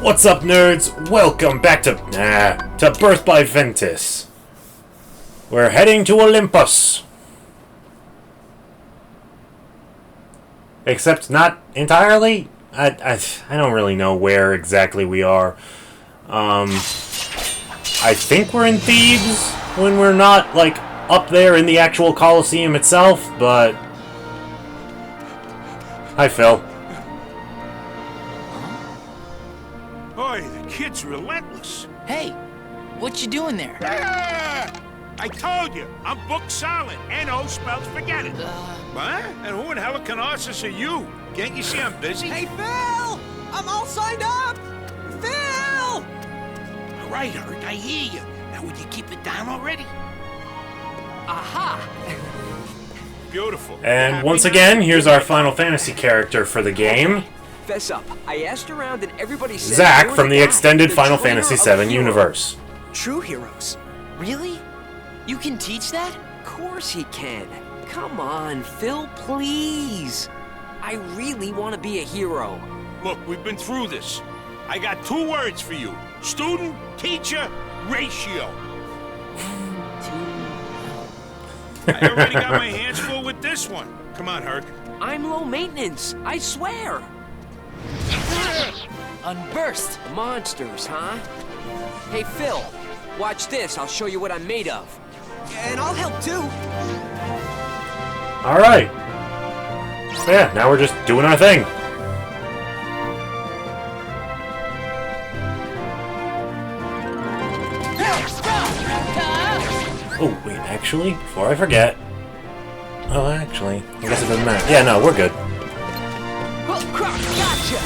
What's up, nerds? Welcome back to Birth by Ventus. We're heading to Olympus. Except not entirely. I don't really know where exactly we are. I think we're in Thebes when we're not, like, up there in the actual Colosseum itself, but... Hi, Phil. Boy, the kid's relentless. Hey, what you doing there? Ah! I told you, I'm book solid. N-O spells forget it. What? And who in Helicarnassus are you? Can't you see I'm busy? Hey, Phil! I'm all signed up! Phil! All right, Herc, I hear you. Now, would you keep it down already? Aha! Beautiful. And once again, here's our Final Fantasy character for the game. Fess up. I asked around and everybody said Zack from the guy, extended the Final trainer Fantasy of VII a hero. universe. True heroes. Really? You can teach that? Of course he can. Come on, Phil, please. I really want to be a hero. Look, we've been through this. I got 2 words for you. Student, teacher, ratio. I already got my hands full with this one. Come on, Herc. I'm low maintenance, I swear. Unburst. Monsters, huh? Hey, Phil, watch this. I'll show you what I'm made of. And I'll help too. Alright. So yeah, now we're just doing our thing. Oh, wait, actually, before I forget... Oh, actually, I guess it doesn't matter. Yeah, no, we're good. Gotcha!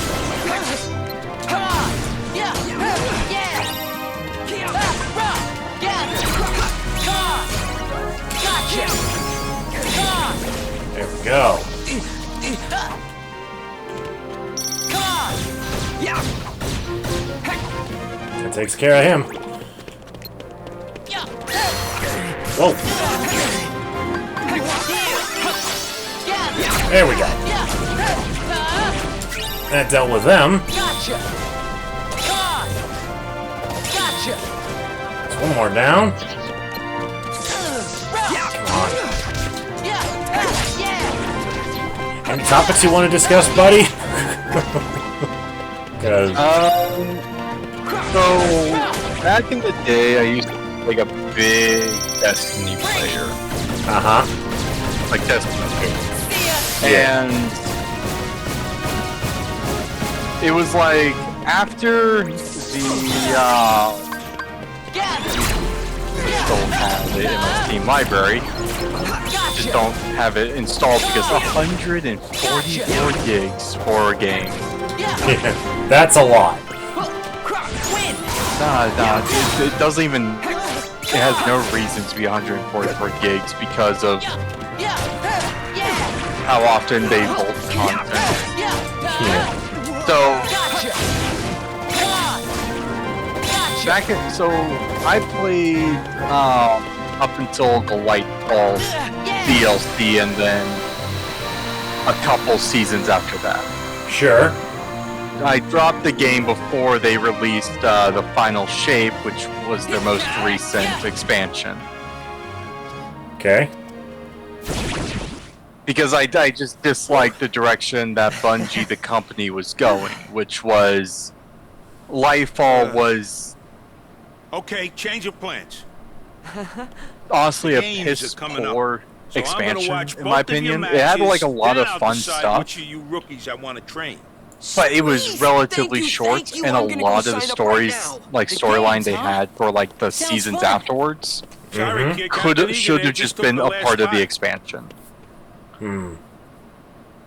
There we go. That takes care of him. Whoa. There we go. That dealt with them. There's one more down. Come on. Any topics you want to discuss, buddy? So, back in the day, I used to be like a big Destiny player. Uh-huh. Like Destiny 2. Yeah. And it was like, after the, don't have it in my Steam library, just don't have it installed because 144 gigs for a game. Yeah, that's a lot. Nah, it doesn't even... It has no reason to be 144 gigs because of how often they bolt content. Yeah. So... So I played up until the Lightfall DLC and then a couple seasons after that. Sure. I dropped the game before they released the Final Shape, which was their most recent expansion. Okay. Because I just disliked the direction that Bungie, the company, was going, which was... Lightfall was... Okay, change of plans. honestly a Games piss are coming poor So expansion, watch in my opinion. It had like a lot of fun stuff, which of you rookies I want to train. but it was Please, relatively thank you, short, thank you. and a I'm gonna go lot of the sign up stories, right now. like The storyline games, they huh? had for like the Sounds seasons fun. afterwards, Sorry, kid, should have just been a part of the expansion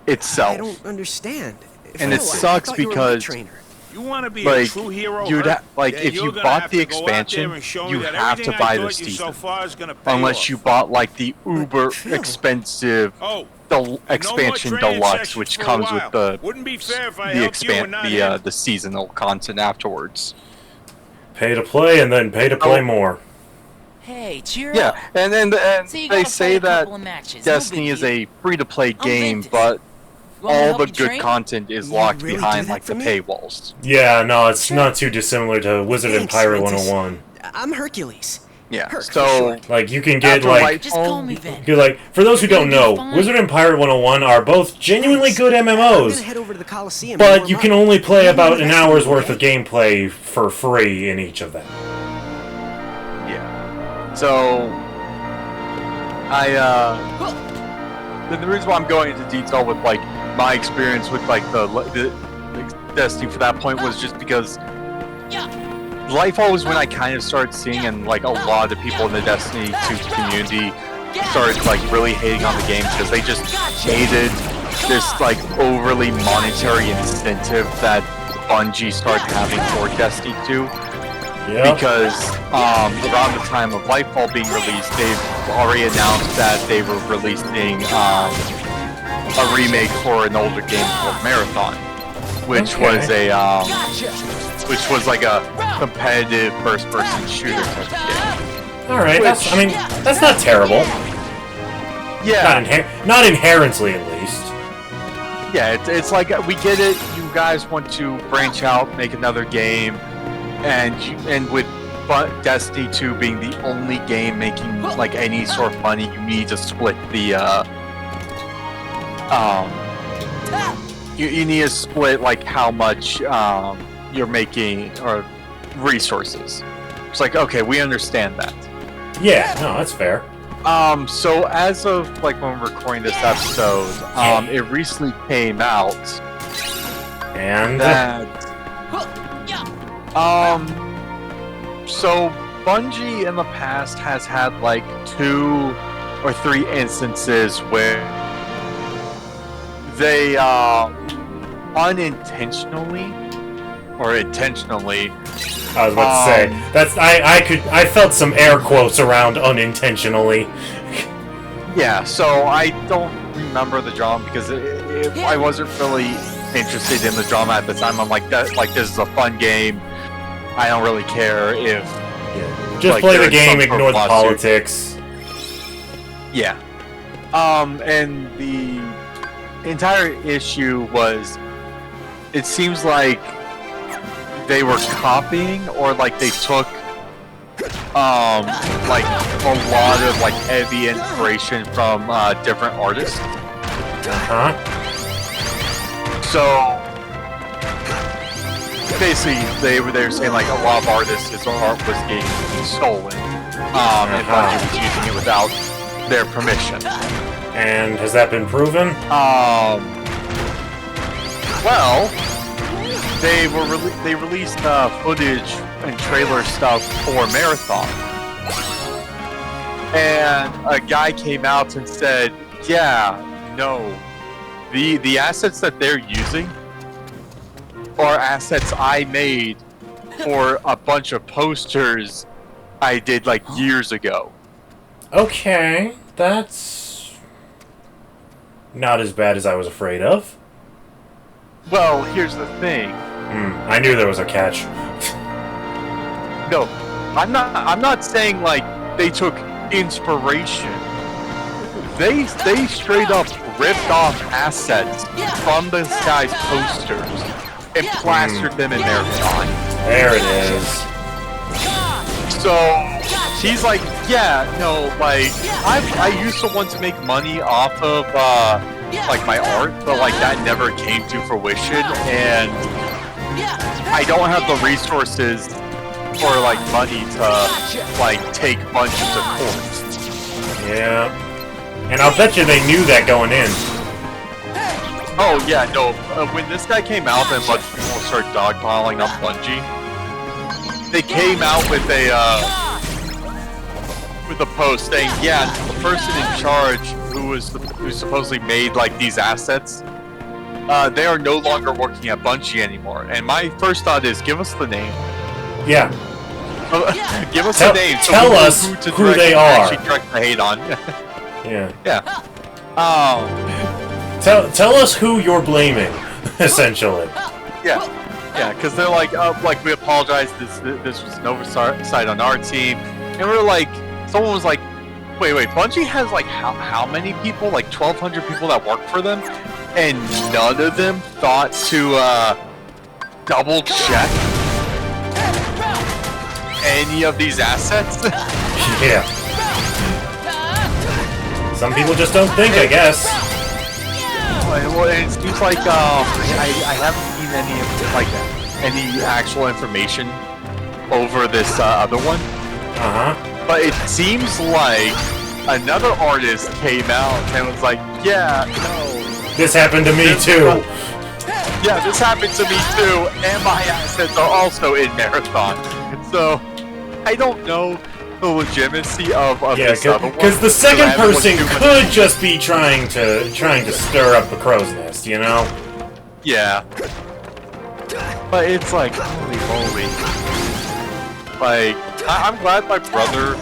itself. I don't understand. And it Phil, I sucks thought you were a because, trainer. You want to be a like, true hero? you'd Herc? like Then if you're you gonna bought have the to go out there expansion, and show me you that have to everything I buy the taught you so season, far is gonna pay unless off. you bought like the uber Phil. expensive Oh, the expansion no more training deluxe, sessions which for a comes while. with the Wouldn't be fair if I helped you and not him. the seasonal content afterwards. Pay to play and then pay to play more. Hey, cheer Yeah, up. and So you they gotta say fight a that couple of matches. Destiny no is big deal. a free-to-play game, Ventus. but want me to all help the you good train? content is You locked really do behind that like for the me? paywalls. Yeah, no, it's not too dissimilar to Wizard and Thanks, Pirate Mantis. 101. I'm Hercules. Yeah. Herc for So short. Like, you can get, after like... Just call me Ven. You're like, for those who don't know, Fine. Wizard and Pirate 101 are both genuinely Thanks. good I'm gonna MMOs, head over to the Coliseum. and but warm you up. can only play Maybe about the an rest of hour's the worth of day. gameplay for free in each of them. yeah. So the reason why I'm going into detail with like my experience with like the Destiny for that point was just because Lightfall was when I kind of started seeing, and like a lot of the people in the Destiny 2 community started like really hating on the game because they just hated this like overly monetary incentive that Bungie started having for Destiny 2. Yeah. Because around the time of Lightfall being released, they've already announced that they were releasing a remake for an older game called Marathon, which was like a competitive first-person shooter type of game. Alright, that's not terrible. Yeah, Not inherently, at least. yeah, it's like we get it. You guys want to branch out, make another game, and with Destiny 2 being the only game making like any sort of money, you need to split the you need to split like how much you're making or resources. It's like, okay, we understand that. Yeah, no, that's fair. So as of like when we're recording this episode, it recently came out And... that so Bungie in the past has had like 2 or 3 instances where they unintentionally or intentionally I was about to say, that's... I felt some air quotes around unintentionally. yeah, so I don't remember the drama because I wasn't really interested in the drama at the time. I'm like, this is a fun game. I don't really care if Just like, play the there's game, some sort ignore of the lawsuit. politics. Yeah. And the entire issue was, it seems like they were copying or like they took like a lot of like heavy inspiration from different artists. Uh-huh. So basically they were saying like a lot of artists' art was getting stolen, and Bungie was using it without their permission. And has that been proven? Well, they released footage and trailer stuff for Marathon, and a guy came out and said, "Yeah, no, the assets that they're using are assets I made for a bunch of posters I did like years ago." Okay, that's... not as bad as I was afraid of. Well, here's the thing. I knew there was a catch. No, I'm not saying like they took inspiration. They straight up ripped off assets from this guy's posters and plastered them in Marathon. There it is. So he's like, yeah, no, like I used to want to make money off of like my art, but like that never came to fruition, and I don't have the resources or like money to like take bunches of course. Yeah. And I'll bet you they knew that going in. Oh yeah, no. When this guy came out and a bunch of people started dogpiling up Bungie, they came out with a post saying, yeah, the person in charge who supposedly made like these assets, they are no longer working at Bungie anymore. And my first thought is, give us the name. Yeah. Give us the name. So tell we know us to who they are. Actually direct the hate on. Yeah. Yeah. Tell us who you're blaming, essentially. Yeah. Yeah, because they're like we apologize. This was an oversight on our team, and we're like, someone was like, wait, Bungie has like how many people? Like 1,200 people that work for them. and none of them thought to double check any of these assets. Yeah. Some people just don't think, I guess. Well, it seems like I haven't seen any actual information over this other one. But it seems like another artist came out and was like, yeah, no. This happened to me too. Yeah, this happened to me too, and my assets are also in Marathon. So, I don't know the legitimacy of this other one. Because the second person could just be trying to stir up the crow's nest, you know? Yeah. But it's like, holy moly. Like, I'm glad my brother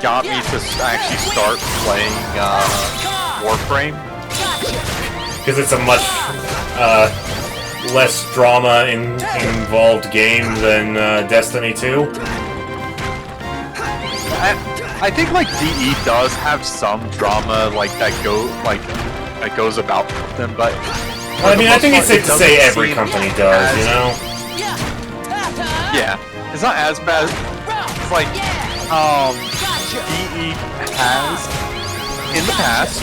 got me to actually start playing Warframe. Because it's a much less drama involved game than Destiny 2. I think like DE does have some drama that goes about them, but I mean, I think it's safe to say every company does, you know? Yeah, it's not as bad. It's like DE has in the past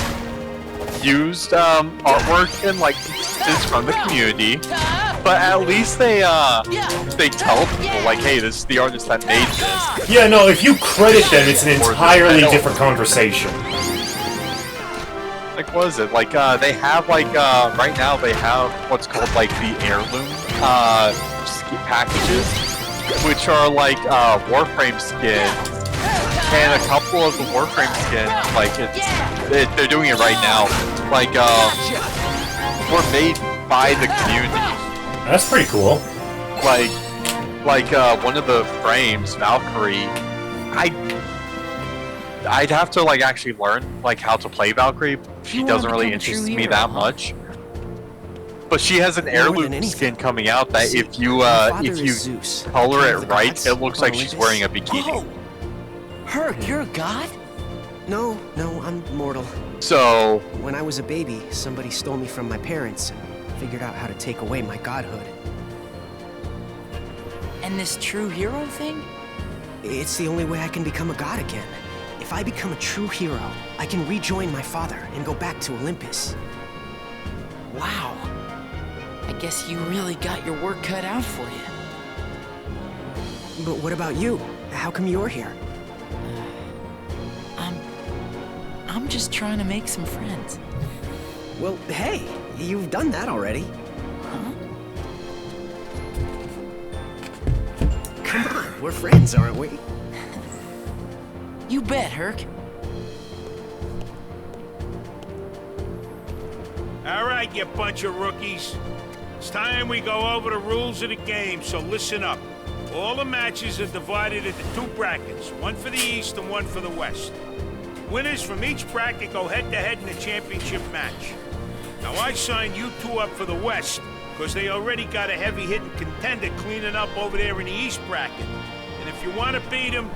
used artwork and this from the community, but at least they tell people like, hey, this is the artist that made this. Yeah, no, if you credit them, it's an entirely different conversation. Like, what is it? Like, they have right now they have what's called the heirloom packages, which are Warframe skins. And a couple of the Warframe skins, they're doing it right now. Were made by the community. That's pretty cool. One of the frames, Valkyrie. I'd have to actually learn how to play Valkyrie. She doesn't really interest me that much. But she has an heirloom skin coming out that if you color it right, it looks like she's wearing a bikini. Whoa. Herc, you're a god? No, I'm mortal. So... When I was a baby, somebody stole me from my parents and figured out how to take away my godhood. And this true hero thing? It's the only way I can become a god again. If I become a true hero, I can rejoin my father and go back to Olympus. Wow. I guess you really got your work cut out for you. But what about you? How come you're here? I'm just trying to make some friends. Well, hey, you've done that already. Huh? Come on, we're friends, aren't we? You bet, Herc. All right, you bunch of rookies. It's time we go over the rules of the game, so listen up. All the matches are divided into two brackets, one for the East and one for the West. Winners from each bracket go head-to-head in a championship match. Now, I signed you two up for the West, because they already got a heavy-hitting contender cleaning up over there in the East bracket. And if you want to beat them,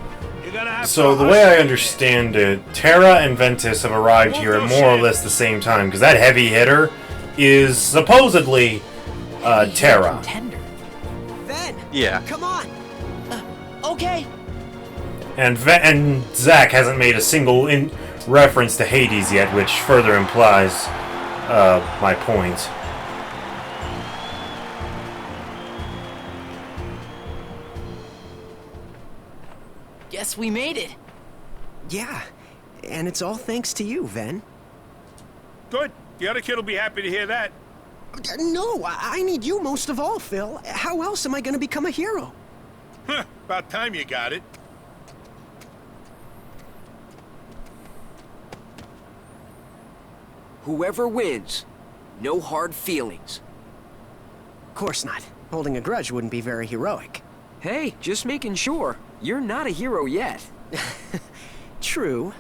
you're gonna have to... So, the way I understand it, Terra and Ventus have arrived here at more or less the same time, because that heavy hitter is supposedly Terra. Contender. Ven! Yeah. Come on! Okay. And Zack hasn't made a single reference to Hades yet, which further implies my point. Guess we made it. Yeah, and it's all thanks to you, Ven. Good. The other kid will be happy to hear that. No, I need you most of all, Phil. How else am I gonna become a hero? Huh, about time you got it. Whoever wins, no hard feelings. Of course not. Holding a grudge wouldn't be very heroic. Hey, just making sure. You're not a hero yet. True.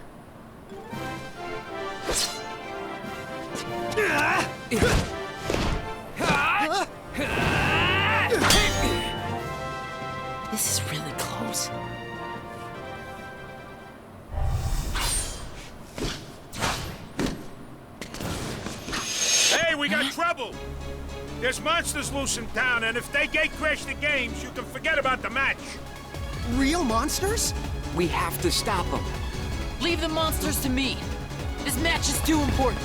This is really close. trouble. There's monsters loose in town, and if they gatecrash the games, you can forget about the match. Real monsters? We have to stop them. Leave the monsters to me. This match is too important.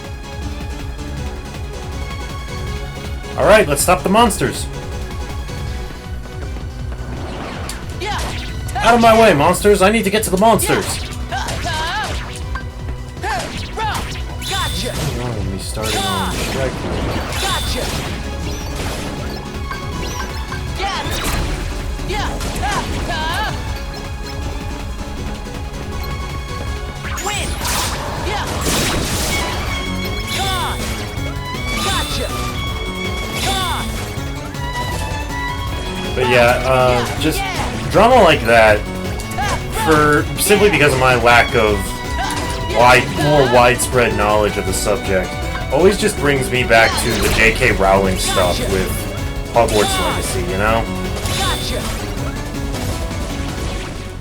Alright, let's stop the monsters. Yeah. Out of my way, monsters. I need to get to the monsters. Gotcha. Oh, me starting on strike. Gotcha. Yeah. Win. Yeah. Come on. Gotcha. Come on. But yeah, just drama like that, simply because of my lack of more widespread knowledge of the subject, always just brings me back to the J.K. Rowling stuff with Hogwarts Legacy, you know?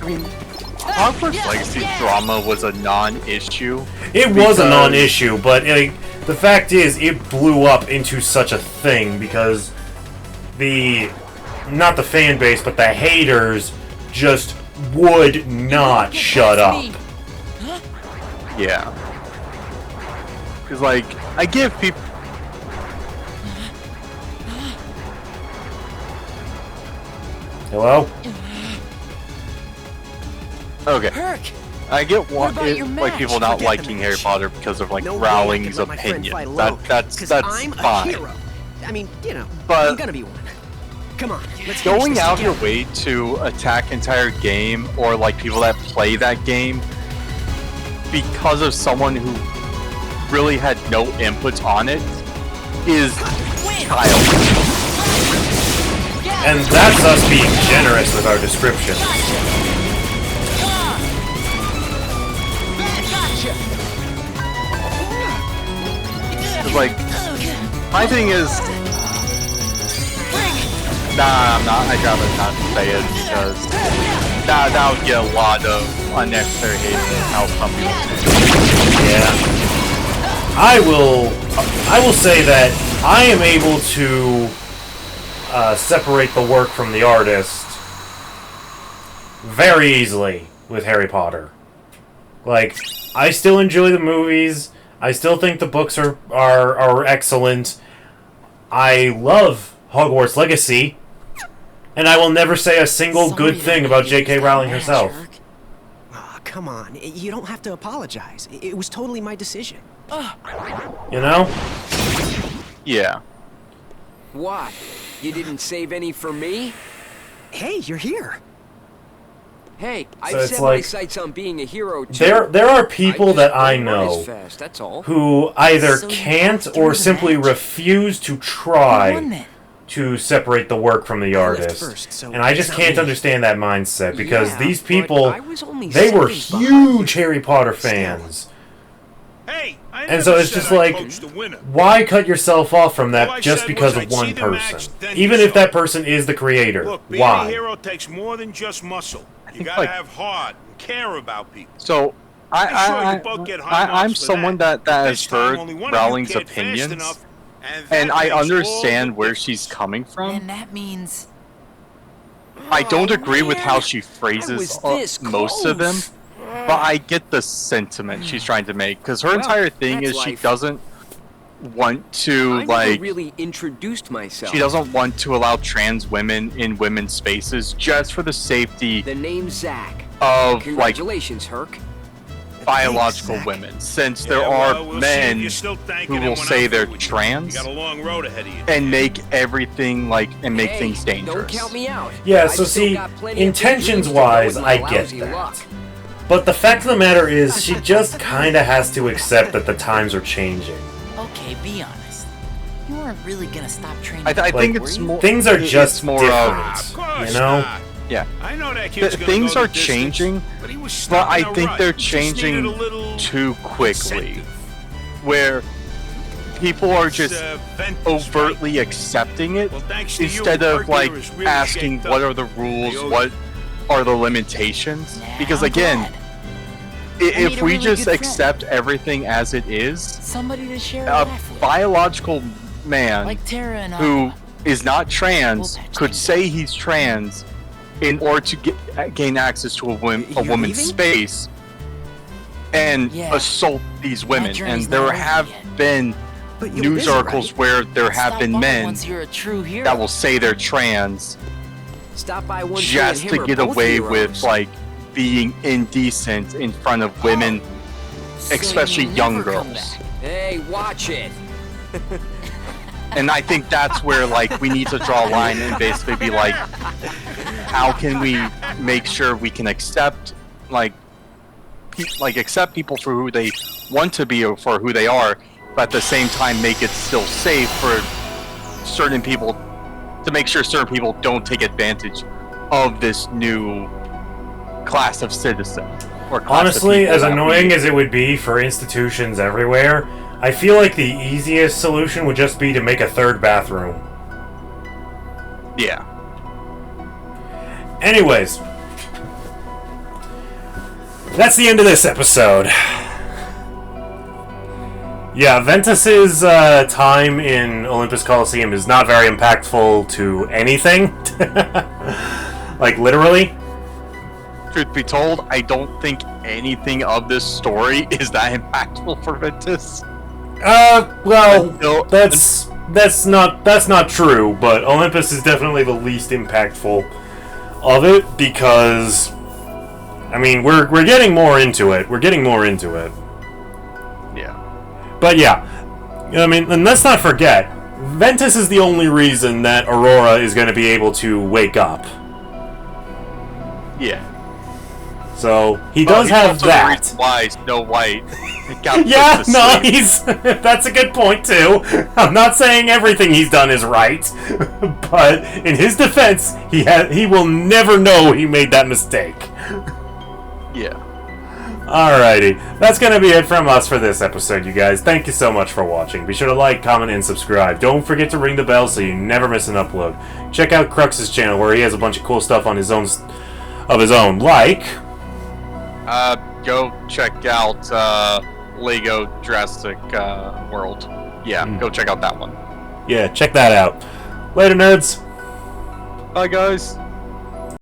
I mean, Hogwarts Legacy drama was a non-issue. It was a non-issue, but the fact is, it blew up into such a thing because not the fan base, but the haters just would not shut up. Yeah. Because, like, I give people... Hello? Okay. Herc. I get about your like people match? not Forget the liking Harry match. Potter because of, like, No way I can Rowling's let my friend fight opinion. alone, That's 'cause fine. I'm a hero. I mean, you know, But- I'm gonna be one. Come on, let's finish Going this out your together. way to attack entire game or like people that play that game because of someone who really had no input on it is childish. And that's us being generous with our descriptions. It's like, my thing is, nah, I'm not. I'd rather not say it because that would get a lot of unnecessary hate from how some people say. Yeah. I will say that I am able to separate the work from the artist very easily with Harry Potter. Like, I still enjoy the movies. I still think the books are excellent. I love Hogwarts Legacy. And I will never say a single good thing about J.K. Rowling herself. Aw, come on. You don't have to apologize. It was totally my decision. You know? Yeah. Why? You didn't save any for me? Hey, you're here. Hey, So I've it's set my like- sights on being a hero too. There are people just that I don't run as know fast, that's all. who either So you can't walked or through the simply match? refuse to Who try won then? to separate the work from the I left artist. first, so And I just it's not can't me. understand that mindset because Yeah, these but people, I was only they were seconds behind you. huge Harry Potter fans. Hey, I And never so it's said just I like, coached a winner. why cut yourself off from All that I just said because was of I'd one see the match, person? then Even if decide. that person is the creator. Look, being a Why? hero takes more than just muscle. You think, gotta like- have heart and care about people. So I'm sure you both get high marks I'm for someone that. that This has time, heard only one of you Rowling's cared fast opinions, enough, and that I makes all understand the where difference. she's coming from. And that means I don't agree with how man. she I phrases was this most of them, close. but I get the sentiment she's trying to make because her Well, entire thing that's is she life. doesn't want to I never like really introduced myself. she doesn't want to allow trans women in women's spaces just for the safety The name's Zach. of like Congratulations, Herc. biological Zach. women, since Yeah, there well, are we'll see if men you're still thanking who him will when say I'm they're through with you. trans You got a long road ahead of you. and make everything like and make Hey, things dangerous. Don't count me out. Yeah, I've so still see, got plenty of intentions dreams to go wise, with I my get lousy that. luck. But the fact of the matter is, she just kinda has to accept that the times are changing. okay, be honest. You weren't really gonna stop training. I think Like, it's were you? more Things are it's just more different. Of course You know? not. yeah. I know that kid's gonna Things go the are distance, changing, but he was but stuck I in a think rut. they're He just needed changing a little too quickly, incentive. where people are It's, just Ventus, overtly accepting it right? Well, thanks to instead you, of Hercules like is really asking shaped what up. are the rules, They owe what are the limitations. Yeah, Because I'm again, glad. if need a we really just good friend. accept everything as it is, Somebody to share a a laugh with. biological man Like Tara and who Aqua. is not trans We'll patch could things say he's trans in order to gain access to a You're woman's leaving? space and Yeah. assault these women. journey's And there not over have yet. been But you were news busy, articles right? where there have Stop been by men once you're a true hero. that will say they're trans Stop by one just and to him are get both away heroes. with like being indecent in front of women, So especially you'll young never come girls. back. Hey, watch it. And I think that's where like we need to draw a line and basically be like, how can we make sure we can accept accept people for who they want to be or for who they are, but at the same time make it still safe for certain people, to make sure certain people don't take advantage of this new class of citizen. Or class Honestly, of people as that annoying we- as it would be for institutions everywhere, I feel like the easiest solution would just be to make a third bathroom. Yeah. Anyways, that's the end of this episode. Yeah, Ventus's time in Olympus Coliseum is not very impactful to anything. Like, literally. Truth be told, I don't think anything of this story is that impactful for Ventus. Well, Until- that's not true, but Olympus is definitely the least impactful of it because, I mean, we're getting more into it. Yeah. But yeah, I mean, and let's not forget, Ventus is the only reason that Aurora is going to be able to wake up. Yeah. So he does have also the that. reason why Snow White got Yeah, put to no, sleep. he's that's a good point too. I'm not saying everything he's done is right, but in his defense, he will never know he made that mistake. Yeah. Alrighty, that's gonna be it from us for this episode, you guys. Thank you so much for watching. Be sure to like, comment, and subscribe. Don't forget to ring the bell so you never miss an upload. Check out Crux's channel where he has a bunch of cool stuff on his own, like. Go check out Lego Jurassic World. Yeah, go check out that one. Yeah, check that out. Later, nerds. Bye, guys.